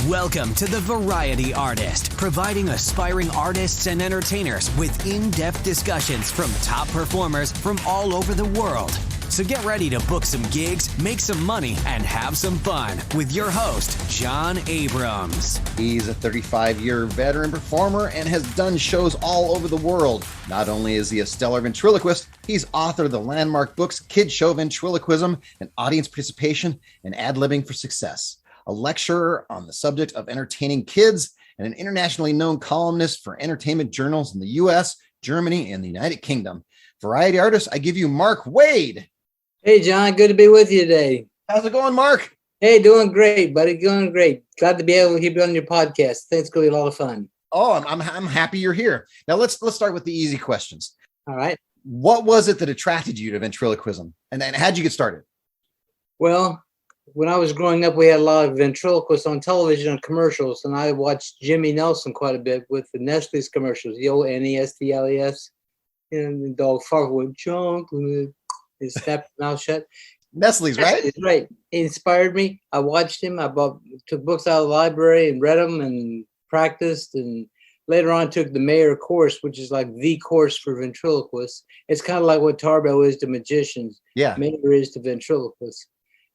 Welcome to The Variety Artist, providing aspiring artists and entertainers with in-depth discussions from top performers from all over the world. So get ready to book some gigs, make some money, and have some fun with your host, John Abrams. He's a 35-year veteran performer and has done shows all over the world. Not only is he a stellar ventriloquist, he's author of the landmark books Kidshow Ventriloquism and Audience Participation and Ad-Libbing for Success, a lecturer on the subject of entertaining kids, and an internationally known columnist for entertainment journals in the U.S., Germany, and the United Kingdom. Variety artist, I give you Mark Wade. Hey, John, good to be with you today. How's it going, Mark? Hey, doing great, buddy. Doing great. Glad to be able to keep you on your podcast. I think it's going to be a lot of fun. Oh, I'm happy you're here. Now let's start with the easy questions. All right. What was it that attracted you to ventriloquism, and how'd you get started? Well, when I was growing up, we had a lot of ventriloquists on television and commercials, and I watched Jimmy Nelson quite a bit with the Nestle's commercials, the old Nestles, and the dog Farfel with chocolate. His snapped mouth shut. Nestle's, right? That's right. He inspired me. I watched him. Took books out of the library and read them and practiced. And later on, took the Mayer course, which is like the course for ventriloquists. It's kind of like what Tarbell is to magicians. Yeah. Mayer is to ventriloquists.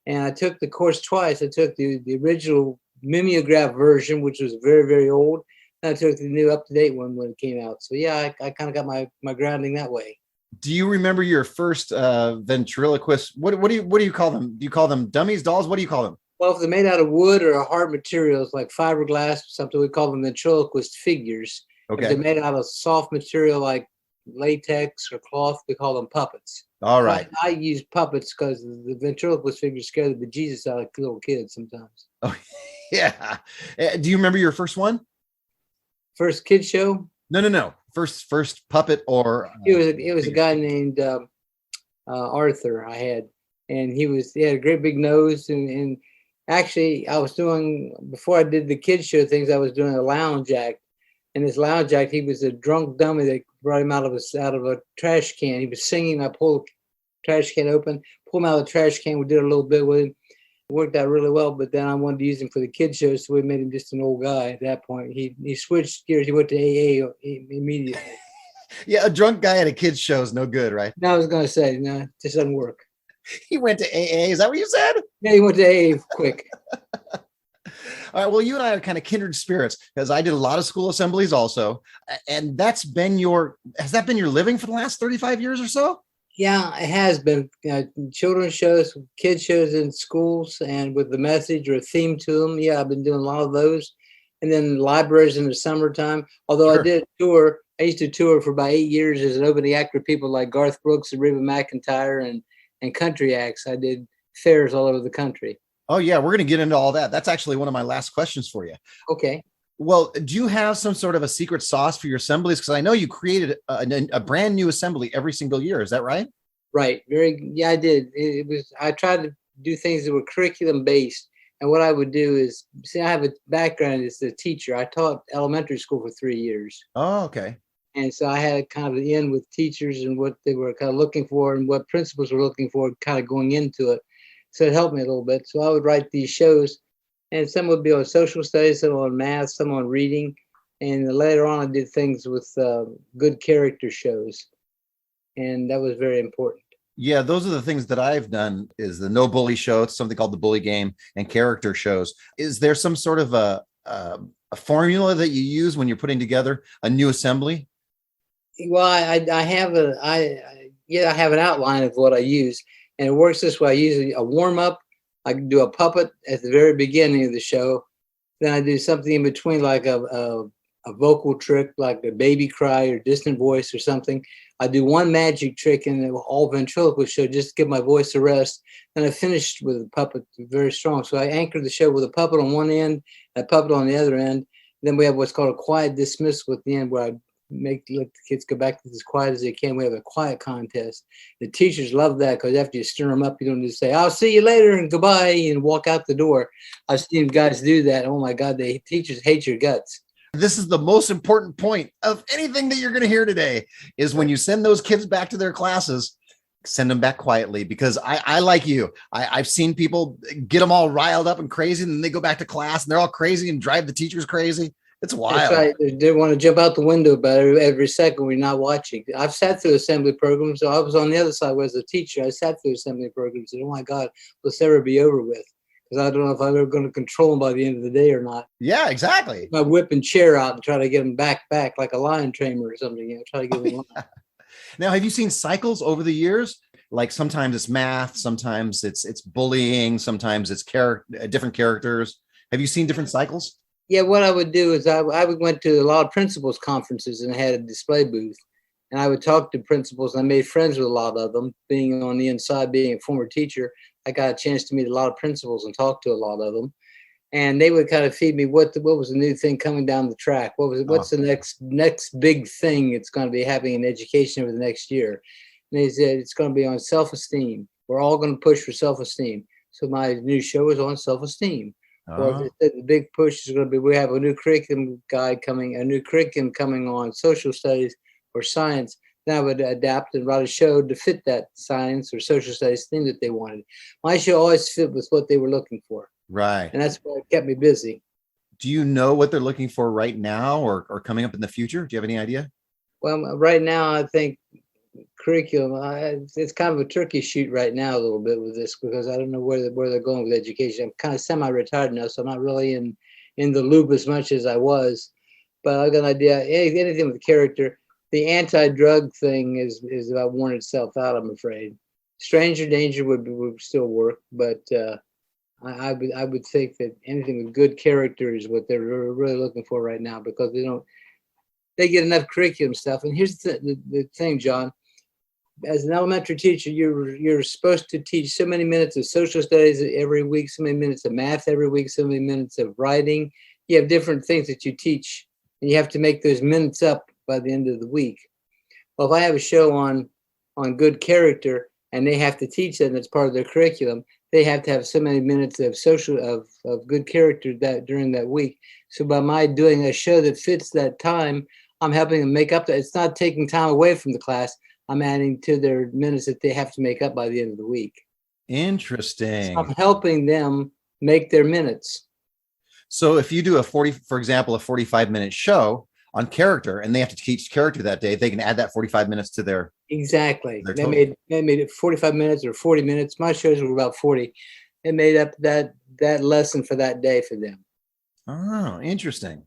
And I took the course twice. I took the original mimeograph version, which was very, very old. And I took the new up-to-date one when it came out. So yeah, I kind of got my grounding that way. Do you remember your first ventriloquist? What do you call them? Do you call them dummies, dolls? What do you call them? Well, if they're made out of wood or hard materials like fiberglass or something, we call them ventriloquist figures. Okay. If they're made out of soft material like latex or cloth, we call them puppets. All right. I use puppets because the ventriloquist figures scare the bejesus out of little kids sometimes. Oh, yeah. Do you remember your first one? First kid show? No. First puppet or it was a guy named Arthur I had, and he had a great big nose, and actually I was doing, before I did the kid show things, I was doing a lounge act, and this lounge act, he was a drunk dummy that brought him out of a trash can. He was singing. I pulled the trash can open, pulled him out of the trash can. We did a little bit with him. It worked out really well, but then I wanted to use him for the kid show, so we made him just an old guy at that point. He switched gears. He went to AA immediately. Yeah, a drunk guy at a kid's show is no good, right? No, I was going to say, no, it just doesn't work. He went to AA. Is that what you said? Yeah, he went to AA quick. All right. Well, you and I are kind of kindred spirits because I did a lot of school assemblies also. And has that been your living for the last 35 years or so? Yeah, it has been. Children's shows, kids shows in schools, and with the message or a theme to them. Yeah, I've been doing a lot of those. And then libraries in the summertime. Although sure. I did tour. I used to tour for about 8 years as an opening act for people like Garth Brooks and Reba McEntire and country acts. I did fairs all over the country. Oh, yeah. We're going to get into all that. That's actually one of my last questions for you. Okay. Well, do you have some sort of a secret sauce for your assemblies? Because I know you created a brand new assembly every single year. Is that right? Right. Yeah, I did. I tried to do things that were curriculum based. And what I would do is, I have a background as a teacher. I taught elementary school for 3 years. Oh, okay. And so I had kind of an in with teachers and what they were kind of looking for and what principals were looking for, kind of going into it. So it helped me a little bit. So I would write these shows, and some would be on social studies, some on math, some on reading. And later on, I did things with good character shows. And that was very important. Yeah, those are the things that I've done, is the no bully show. It's something called the bully game, and character shows. Is there some sort of a formula that you use when you're putting together a new assembly? Well, I have an outline of what I use, and it works this way. I use a warm up. I can do a puppet at the very beginning of the show. Then I do something in between, like a vocal trick, like a baby cry or distant voice or something. I do one magic trick in the all ventriloquist show just to give my voice a rest. And I finished with a puppet very strong. So I anchored the show with a puppet on one end, a puppet on the other end. Then we have what's called a quiet dismissal at the end, where I let the kids go back to as quiet as they can. We have a quiet contest. The teachers love that because after you stir them up, you don't just say, "I'll see you later" and goodbye and walk out the door. I've seen guys do that. Oh my God, teachers hate your guts. This is the most important point of anything that you're going to hear today, is when you send those kids back to their classes, Send them back quietly, because I like you. I've seen people get them all riled up and crazy, and then they go back to class and they're all crazy and drive the teachers crazy. It's wild. That's right. They want to jump out the window about every second we're not watching. I've sat through assembly programs. So I was on the other side as a teacher. I sat through assembly programs and, oh my God, will this ever be over with? Because I don't know if I'm ever going to control them by the end of the day or not. Yeah, exactly. I whip and chair out and try to get them back like a lion tamer or something. Try to get them. Now, have you seen cycles over the years? Like sometimes it's math, sometimes it's bullying, sometimes it's different characters. Have you seen different cycles? Yeah, what I would do is I went to a lot of principals conferences and had a display booth. And I would talk to principals. And I made friends with a lot of them. Being on the inside, being a former teacher, I got a chance to meet a lot of principals and talk to a lot of them. And they would kind of feed me what was the new thing coming down the track. What's the next big thing it's going to be happening in education over the next year? And they said it's going to be on self-esteem. We're all going to push for self-esteem. So my new show is on self-esteem. Well, the big push is going to be, we have a new curriculum coming on social studies or science. Then I would adapt and write a show to fit that science or social studies thing that they wanted. My show always fit with what they were looking for. Right. And that's what kept me busy. Do you know what they're looking for right now or coming up in the future? Do you have any idea? Well, right now, I think curriculum, it's kind of a turkey shoot right now a little bit with this, because I don't know where they're going with education. I'm kind of semi-retired now, so I'm not really in the loop as much as I was. But I got an idea. Anything with character. The anti-drug thing is about worn itself out, I'm afraid. Stranger danger would still work, but I would think that anything with good character is what they're really looking for right now, because they get enough curriculum stuff. And here's the thing, John. As an elementary teacher, you're supposed to teach so many minutes of social studies every week, so many minutes of math every week, so many minutes of writing. You have different things that you teach, and you have to make those minutes up by the end of the week. Well, if I have a show on good character and they have to teach that and it's part of their curriculum, they have to have so many minutes of of good character during that week. So by my doing a show that fits that time, I'm helping them make up that. It's not taking time away from the class. I'm adding to their minutes that they have to make up by the end of the week. Interesting. So I'm helping them make their minutes. So if you do for example, a 45-minute show on character, and they have to teach character that day, they can add that 45 minutes to their. Exactly. Their they made it 45 minutes or 40 minutes. My shows were about 40. It made up that lesson for that day for them. Oh, interesting.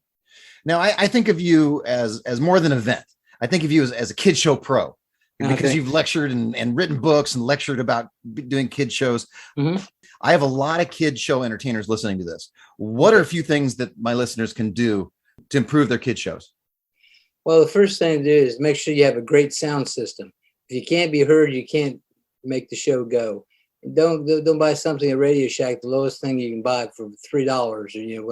Now I think of you as more than an event. I think of you as a kid show pro. Because you've lectured and written books and lectured about doing kid shows. Mm-hmm. I have a lot of kid show entertainers listening to this. What are a few things that my listeners can do to improve their kid shows? Well, the first thing to do is make sure you have a great sound system. If you can't be heard, you can't make the show go. Don't buy something at Radio Shack, the lowest thing you can buy for $3 or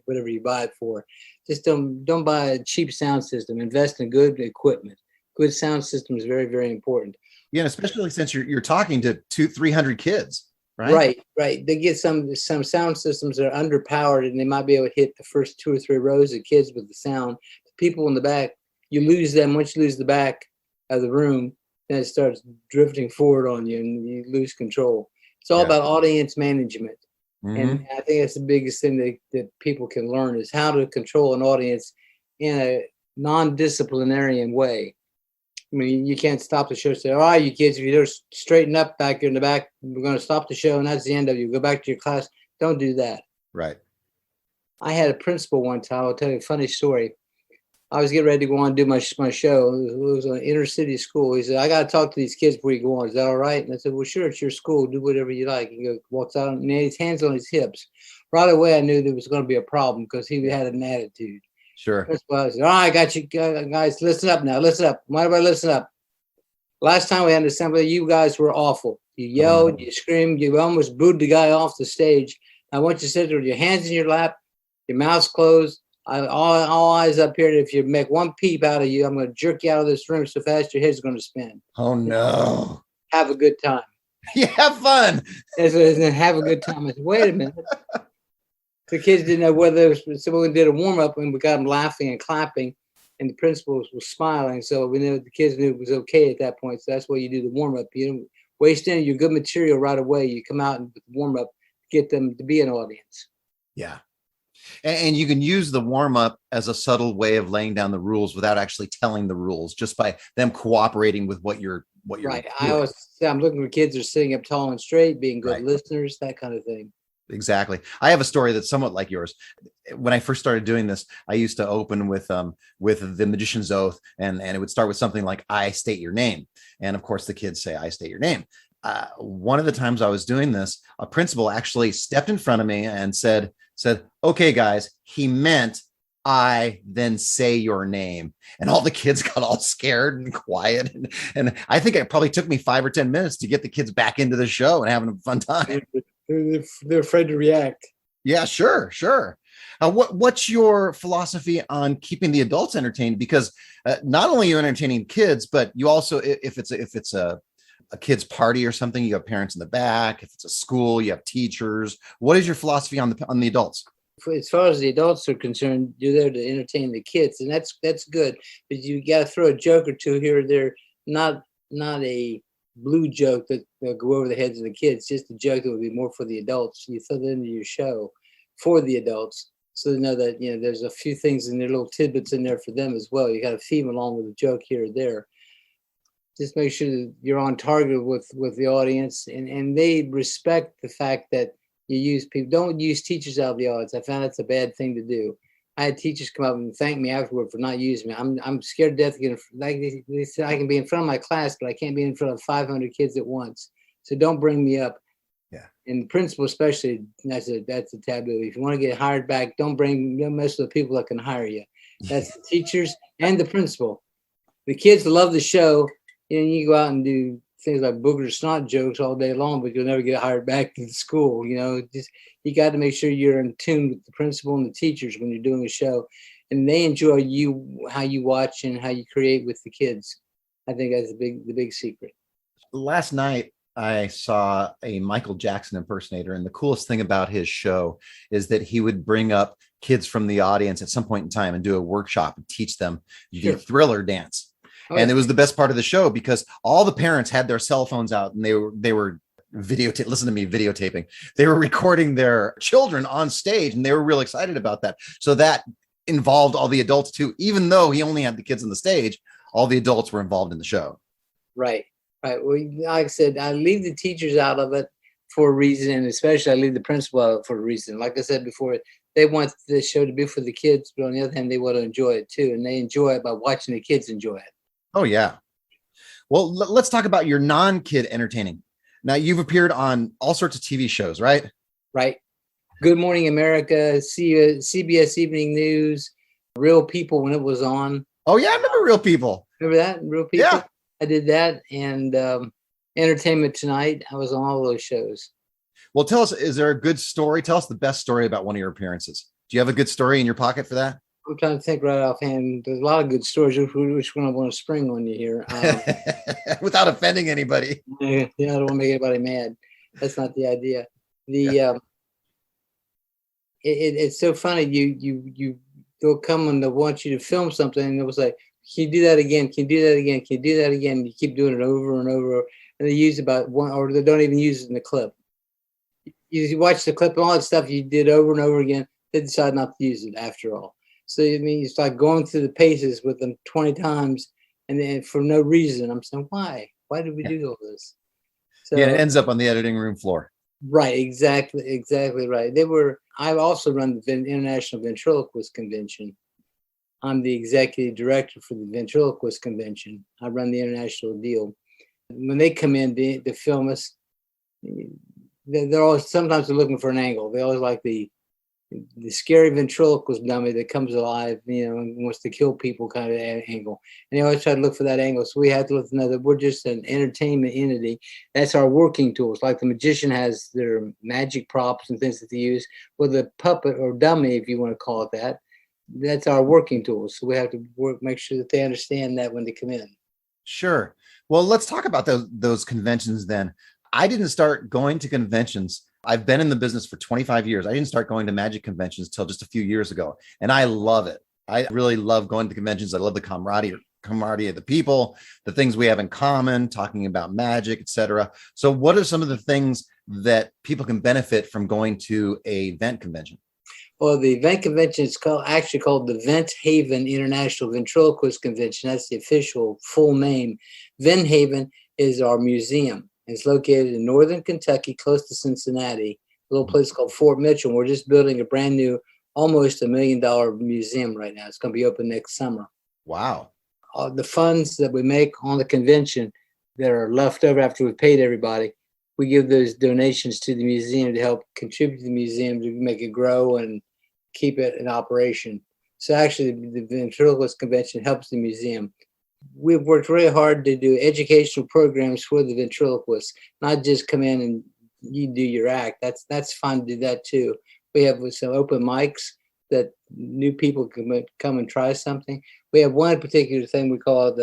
whatever you buy it for. Just don't buy a cheap sound system. Invest in good equipment. Good sound system is very, very important. Yeah, and especially since you're talking to 200-300 kids, right? Right. They get some sound systems that are underpowered, and they might be able to hit the first 2 or 3 rows of kids with the sound. The people in the back, you lose them. Once you lose the back of the room, then it starts drifting forward on you, and you lose control. It's all about audience management. Mm-hmm. And I think that's the biggest thing that people can learn is how to control an audience in a non-disciplinarian way. I mean, you can't stop the show and say, all right, you kids, if you just straighten up back here in the back, we're going to stop the show, and that's the end of you. Go back to your class. Don't do that. Right. I had a principal one time. I'll tell you a funny story. I was getting ready to go on and do my show. It was an inner city school. He said, I got to talk to these kids before you go on. Is that all right? And I said, well, sure, it's your school. Do whatever you like. He walks out and he had his hands on his hips. Right away, I knew there was going to be a problem because he had an attitude. Sure. That's why I said, all right, I got you guys. Listen up now. Listen up. Why do I listen up? Last time we had an assembly, you guys were awful. You yelled, you screamed, you almost booed the guy off the stage. I want you to sit there with your hands in your lap, your mouth's closed, all eyes up here. And if you make one peep out of you, I'm going to jerk you out of this room so fast your head's going to spin. Oh, no. Have a good time. Yeah, have fun. Have a good time. I said, wait a minute. The kids didn't know whether someone did a warm-up and we got them laughing and clapping. and the principal was smiling. So we knew the kids knew it was okay at that point. So that's why you do the warm up. You don't waste any of your good material right away. You come out and warm up, get them to be an audience. Yeah. And you can use the warm up as a subtle way of laying down the rules without actually telling the rules, just by them cooperating with what you're right. doing. I always say I'm looking for kids that are sitting up tall and straight, being good listeners, that kind of thing. Exactly. I have a story that's somewhat like yours. When I first started doing this, I used to open with the magician's oath, and it would start with something like, I state your name. And of course the kids say, I state your name. One of the times I was doing this, a principal actually stepped in front of me and said, okay, guys, he meant I then say your name. And all the kids got all scared and quiet. And I think it probably took me 5 or 10 minutes to get the kids back into the show and having a fun time. They're afraid to react. Yeah, sure. What's your philosophy on keeping the adults entertained? Because not only are you entertaining kids, but you also, if it's a kid's party or something, you have parents in the back. If it's a school, you have teachers. What is your philosophy on the adults? As far as the adults are concerned, you're there to entertain the kids, and that's good. But you got to throw a joke or two here or there. Not a blue joke that will go over the heads of the kids. Just a joke that would be more for the adults. You throw that into your show for the adults, so they know that there's a few things in there, little tidbits in there for them as well. You got to feed them along with a joke here or there. Just make sure that you're on target with the audience, and they respect the fact that you use people. Don't use teachers out of the audience. I found that's a bad thing to do. I had teachers come up and thank me afterward for not using me. I'm scared to death. Like they said, I can be in front of my class, but I can't be in front of 500 kids at once. So don't bring me up. Yeah. And the principal especially, that's a taboo. If you want to get hired back, don't mess with the people that can hire you. That's the teachers and the principal. The kids love the show. You go out and do things like booger snot jokes all day long, but you'll never get hired back to the school. Just you got to make sure you're in tune with the principal and the teachers when you're doing a show, and they enjoy how you watch and how you create with the kids. I think that's the big secret. Last night, I saw a Michael Jackson impersonator, and the coolest thing about his show is that he would bring up kids from the audience at some point in time and do a workshop and teach them the Thriller dance. And it was the best part of the show because all the parents had their cell phones out and they were videotaping. They were recording their children on stage, and they were real excited about that. So that involved all the adults too. Even though he only had the kids on the stage, all the adults were involved in the show. Right. Well, like I said, I leave the teachers out of it for a reason, and especially I leave the principal out of it for a reason. Like I said before, they want the show to be for the kids, but on the other hand, they want to enjoy it too, and they enjoy it by watching the kids enjoy it. Oh, yeah. Well, let's talk about your non-kid entertaining. Now, you've appeared on all sorts of TV shows, right? Right. Good Morning America, CBS Evening News, Real People when it was on. Oh, yeah. I remember Real People. Remember that? Real People? Yeah. I did that. And Entertainment Tonight. I was on all those shows. Well, tell us, is there a good story? Tell us the best story about one of your appearances. Do you have a good story in your pocket for that? I'm trying to think right offhand. There's a lot of good stories. Which one I want to spring on you here? Without offending anybody. Yeah, I don't want to make anybody mad. That's not the idea. It's so funny. They'll come and they'll want you to film something, and they'll say, "Can you do that again? Can you do that again? Can you do that again?" You keep doing it over and over, and they use about one, or they don't even use it in the clip. You watch the clip and all that stuff you did over and over again. They decide not to use it after all. So you start going through the paces with them 20 times, and then for no reason. I'm saying, why? Why did we do all this? So, it ends up on the editing room floor. Right, exactly right. I also run the International Ventriloquist Convention. I'm the executive director for the Ventriloquist Convention. I run the international deal. When they come in to film us, they're always sometimes they're looking for an angle. They always like the scary ventriloquist dummy that comes alive, and wants to kill people kind of angle. And they always try to look for that angle. So we have to know that we're just an entertainment entity. That's our working tools. Like the magician has their magic props and things that they use. Well, the puppet or dummy, if you want to call it that, that's our working tools. So we have to make sure that they understand that when they come in. Sure. Well, let's talk about those conventions then. I didn't start going to conventions. I've been in the business for 25 years. I didn't start going to magic conventions till just a few years ago, and I love it. I really love going to conventions. I love the camaraderie of the people, the things we have in common, talking about magic, etc. So what are some of the things that people can benefit from going to a event convention? Well, the event convention is actually called the Vent Haven International Ventriloquist Convention. That's the official full name. Vent Haven is our museum. It's located in northern Kentucky, close to Cincinnati, a little place called Fort Mitchell. We're just building a brand new, almost $1 million museum right now. It's going to be open next summer. Wow. The funds that we make on the convention that are left over after we've paid everybody, we give those donations to the museum to help contribute to the museum to make it grow and keep it in operation. So actually, the Ventriloquist Convention helps the museum. We've worked really hard to do educational programs for the ventriloquists, not just come in and you do your act. That's fine to do that too. We have some open mics that new people can come and try something. We have one particular thing we call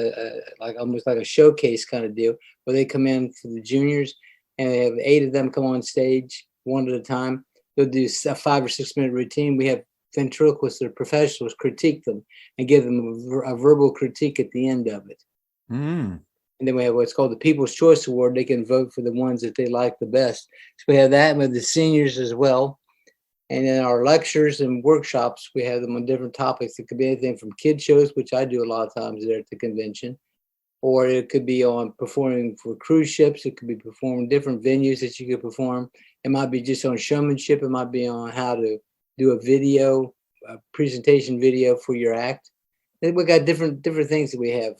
like almost like a showcase kind of deal, where they come in for the juniors, and they have 8 of them come on stage one at a time. They'll do a 5 or 6 minute routine. We have ventriloquists that are professionals critique them and give them a verbal critique at the end of it. And then we have what's called the People's Choice Award. They can vote for the ones that they like the best. So we have that with the seniors as well. And in our lectures and workshops, we have them on different topics. It could be anything from kid shows, which I do a lot of times there at the convention, or it could be on performing for cruise ships. It could be performing different venues that you could perform. It might be just on showmanship. It might be on how to do a presentation video for your act. And we got different things that we have.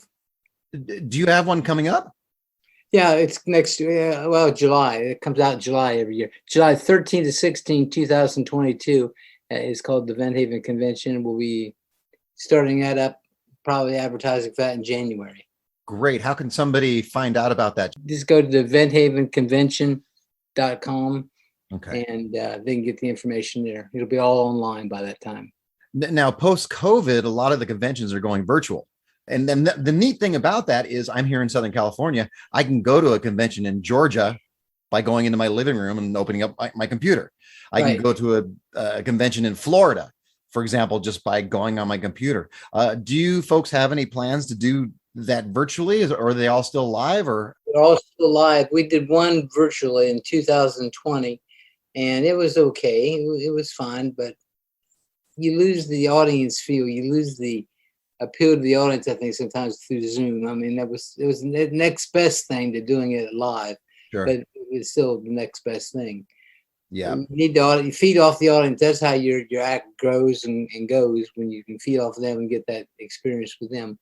Do you have one coming up? Yeah, it's next July. It comes out in July every year. July 13 to 16, 2022 is called the Vent Haven Convention. We'll be starting that up, probably advertising for that in January. Great. How can somebody find out about that? Just go to the venthavenconvention.com. Okay. And they can get the information there. It'll be all online by that time. Now, post-COVID, a lot of the conventions are going virtual. And then the neat thing about that is I'm here in Southern California. I can go to a convention in Georgia by going into my living room and opening up my computer. I can go to a convention in Florida, for example, just by going on my computer. Do you folks have any plans to do that virtually, or are they all still live? Or they're all still live. We did one virtually in 2020, and it was okay. It was fine, but you lose the audience feel. You lose the appeal to the audience, I think, sometimes through Zoom. I mean, it was the next best thing to doing it live, sure, but it was still the next best thing. Yeah, you need you feed off the audience. That's how your act grows and goes, when you can feed off them and get that experience with them.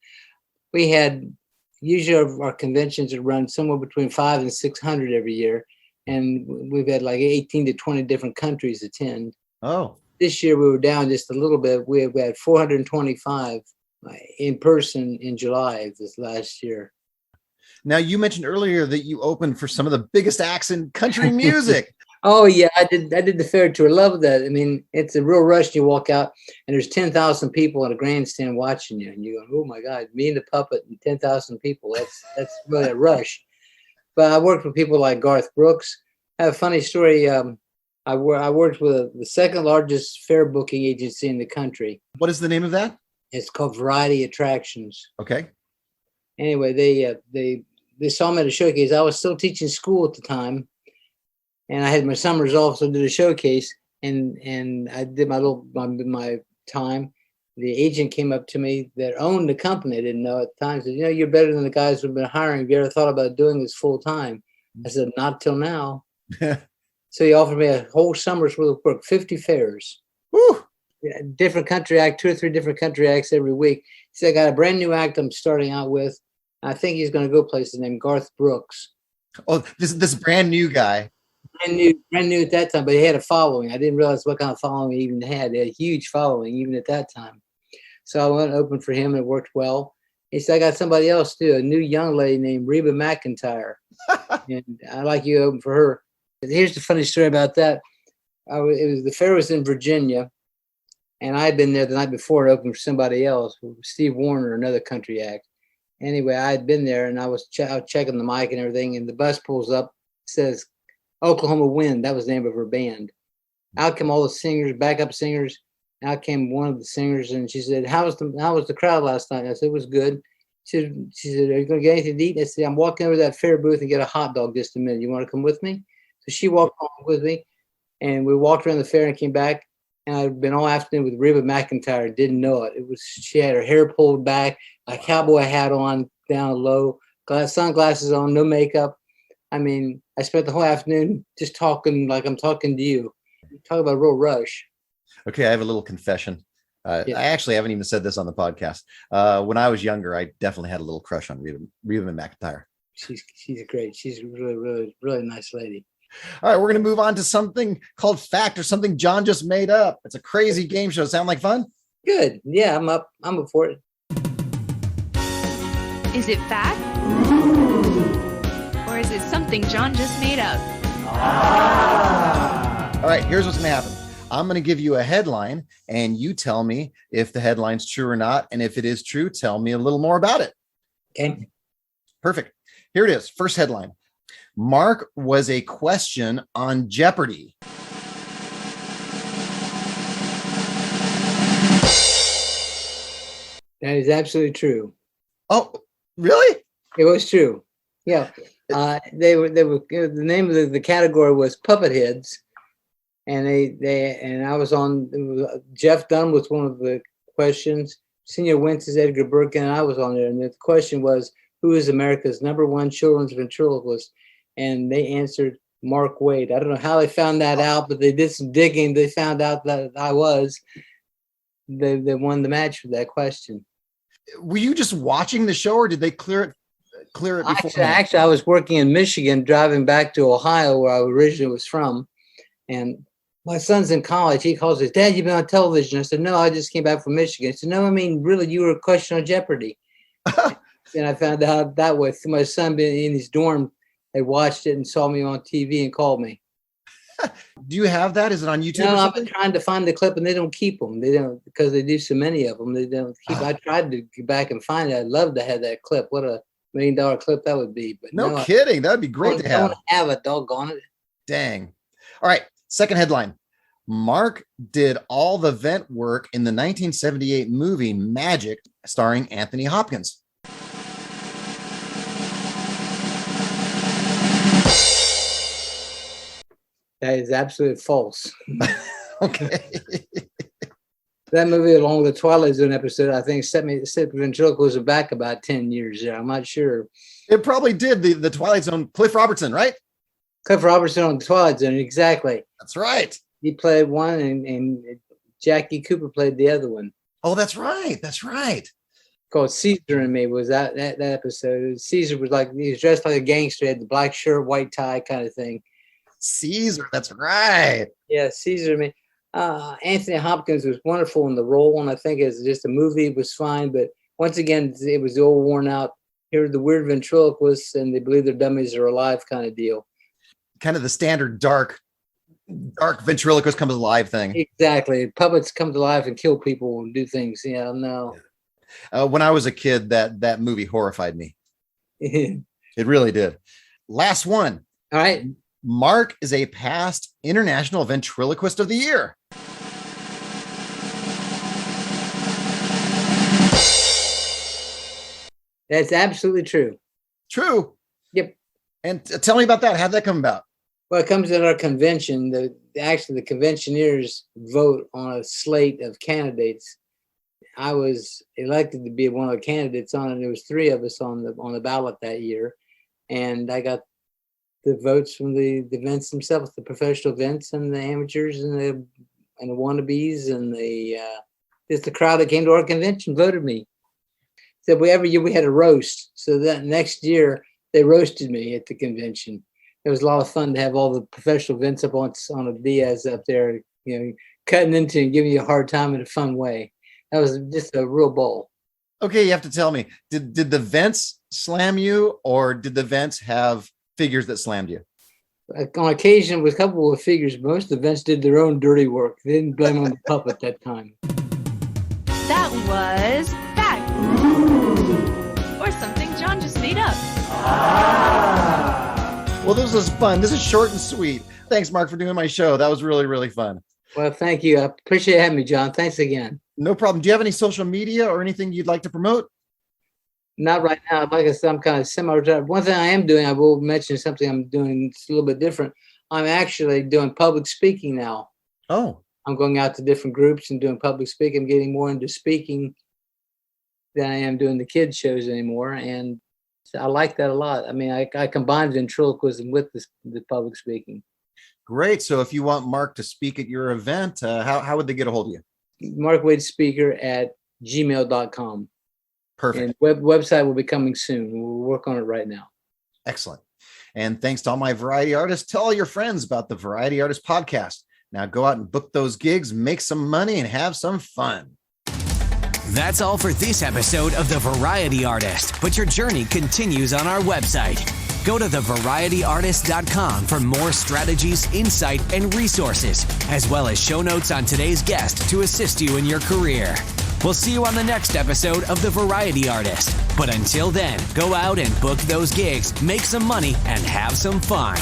We had usually our conventions that run somewhere between 500 and 600 every year, and we've had like 18 to 20 different countries attend. Oh, this year we were down just a little bit. We had 425 in person in July of this last year. Now, you mentioned earlier that you opened for some of the biggest acts in country music. Oh yeah, I did the fair tour. I love that. I mean, it's a real rush. You walk out and there's 10,000 people in a grandstand watching you, and you go, "Oh my God, me and the puppet and 10,000 people." That's really a rush. But I worked with people like Garth Brooks. I have a funny story. I worked with the second largest fair booking agency in the country. What is the name of that? It's called Variety Attractions. Okay. Anyway, they saw me at a showcase. I was still teaching school at the time, and I had my summers off, so I did a showcase, and I did my time. The agent came up to me that owned the company. I didn't know at the time. Said, "You know, you're better than the guys who've been hiring. Have you ever thought about doing this full time?" I said, "Not till now." So he offered me a whole summer's worth of work, 50 fairs. Woo! Different country act, 2 or 3 different country acts every week. He said, "I got a brand new act I'm starting out with. I think he's going to go places named Garth Brooks." Oh, this brand new guy. Brand new at that time, but he had a following. I didn't realize what kind of following he even had. He had a huge following even at that time. So I went and opened for him, and it worked well. He said, "I got somebody else too, a new young lady named Reba McEntire, and I'd like you to open for her." Here's the funny story about that. The fair was in Virginia, and I'd been there the night before and opened for somebody else, Steve Warner, another country act. Anyway, I had been there, and I was checking the mic and everything, and the bus pulls up, says Oklahoma Wind. That was the name of her band. Out come all the singers, backup singers. out came one of the singers, and she said, how was the crowd last night? And I said, it was good. She said, are you going to get anything to eat? I said, I'm walking over to that fair booth and get a hot dog just a minute. You want to come with me? So she walked on with me, and we walked around the fair and came back. And I'd been all afternoon with Reba McEntire. Didn't know it. She had her hair pulled back, a cowboy hat on, down low, sunglasses on, no makeup. I mean, I spent the whole afternoon just talking like I'm talking to you. Talk about a real rush. Okay, I have a little confession. Yeah. I actually haven't even said this on the podcast. When I was younger, I definitely had a little crush on Reba McEntire. She's great. She's a really, really, really nice lady. All right, we're going to move on to something called Fact, or something John just made up. It's a crazy game show. Sound like fun? Good. Yeah, I'm up for it. Is it fact? Or is it something John just made up? All right, here's what's going to happen. I'm going to give you a headline, and you tell me if the headline's true or not. And if it is true, tell me a little more about it. Okay. Perfect. Here it is. First headline. Mark was a question on Jeopardy. That is absolutely true. Oh, really? It was true. Yeah. They were the name of the category was puppet heads. And and I was on, Jeff Dunn was one of the questions. Senior Wentz is Edgar Birkin, and I was on there. And the question was, who is America's #1 children's ventriloquist? And they answered Mark Wade. I don't know how they found that out, but they did some digging. They found out that I was. They won the match with that question. Were you just watching the show, or did they clear it before? Actually, I was working in Michigan, driving back to Ohio, where I originally was from. And my son's in college. He calls us, Dad, you've been on television. I said, no, I just came back from Michigan. He said, no, I mean, really, you were a question on Jeopardy. And I found out that way. My son being in his dorm, they watched it and saw me on TV and called me. Do you have that? Is it on YouTube? No, I've been trying to find the clip, and they don't keep them. They don't, because they do so many of them. They don't keep. I tried to get back and find it. I'd love to have that clip. What $1 million clip that would be. But no kidding. That'd be great to have. I don't have it. Doggone it. Dang. All right. Second headline. Mark did all the vent work in the 1978 movie Magic, starring Anthony Hopkins. That is absolutely false. Okay. That movie, along with the Twilight Zone episode, I think set ventriloquism back about 10 years there. I'm not sure. It probably did. The Twilight Zone, Cliff Robertson, right? Cliff Robertson on the Twilight Zone, exactly. That's right. He played one, and Jackie Cooper played the other one. Oh, that's right. That's right. Called Caesar and Me was that episode. Caesar was like, he was dressed like a gangster, had the black shirt, white tie kind of thing. Caesar, that's right. Yeah, Caesar and Me. Anthony Hopkins was wonderful in the role, and I think as just a movie, it was fine. But once again, it was all worn out. Here are the weird ventriloquists, and they believe their dummies are alive kind of deal. Kind of the standard dark ventriloquist comes alive thing. Exactly. Puppets come to life and kill people and do things. Yeah, no. When I was a kid, that movie horrified me. It really did. Last one. All right. Mark is a past International Ventriloquist of the Year. That's absolutely true. True. Yep. And tell me about that. How'd that come about? Well, it comes at our convention. The conventioneers vote on a slate of candidates. I was elected to be one of the candidates on it. There was 3 of us on the ballot that year, and I got the votes from the events themselves, the professional events and the amateurs and the wannabes and just the crowd that came to our convention voted me. So every year we had a roast. So that next year they roasted me at the convention. It was a lot of fun to have all the professional events up on a Diaz up there, cutting into and giving you a hard time in a fun way. That was just a real ball. Okay, you have to tell me, did the vents slam you, or did the vents have figures that slammed you? On occasion, with a couple of figures, most of the vents did their own dirty work. They didn't blame on the puppet that time. That was fact. Or something John just made up. Well, this was fun. This is short and sweet. Thanks, Mark, for doing my show. That was really, really fun. Well, thank you. I appreciate having me, John. Thanks again. No problem. Do you have any social media or anything you'd like to promote? Not right now. Like I said, I'm kind of semi-retired. One thing I am doing, I will mention something I'm doing. It's a little bit different. I'm actually doing public speaking now. Oh. I'm going out to different groups and doing public speaking. I'm getting more into speaking than I am doing the kids shows anymore. And I like that a lot. I mean, I combine ventriloquism with the public speaking. Great. So if you want Mark to speak at your event, how would they get a hold of you? markwadespeaker@gmail.com. Perfect. And website will be coming soon. We'll work on it right now. Excellent. And thanks to all my variety artists. Tell all your friends about the Variety Artist Podcast. Now go out and book those gigs, make some money, and have some fun. That's all for this episode of The Variety Artist, but your journey continues on our website. Go to thevarietyartist.com for more strategies, insight, and resources, as well as show notes on today's guest to assist you in your career. We'll see you on the next episode of The Variety Artist. But until then, go out and book those gigs, make some money, and have some fun.